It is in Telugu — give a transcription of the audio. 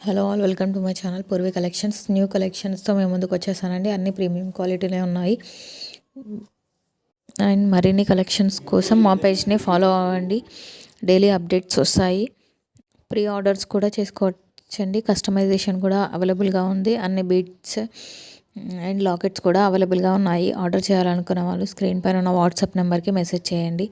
Hello all welcome to my channel Poorvi collections. New కలెక్షన్స్తో మేము ముందుకు వచ్చేసానండి. అన్ని ప్రీమియం క్వాలిటీలే ఉన్నాయి. అండ్ మరిన్ని కలెక్షన్స్ కోసం మా పేజ్ని ఫాలో అవ్వండి. డైలీ అప్డేట్స్ వస్తాయి. ప్రీ ఆర్డర్స్ కూడా చేసుకోవచ్చండి. కస్టమైజేషన్ కూడా అవైలబుల్గా ఉంది. అన్ని బీడ్స్ అండ్ లాకెట్స్ కూడా అవైలబుల్గా ఉన్నాయి. ఆర్డర్ చేయాలనుకున్న వాళ్ళు స్క్రీన్ పైన ఉన్న వాట్సాప్ నెంబర్కి మెసేజ్ చేయండి.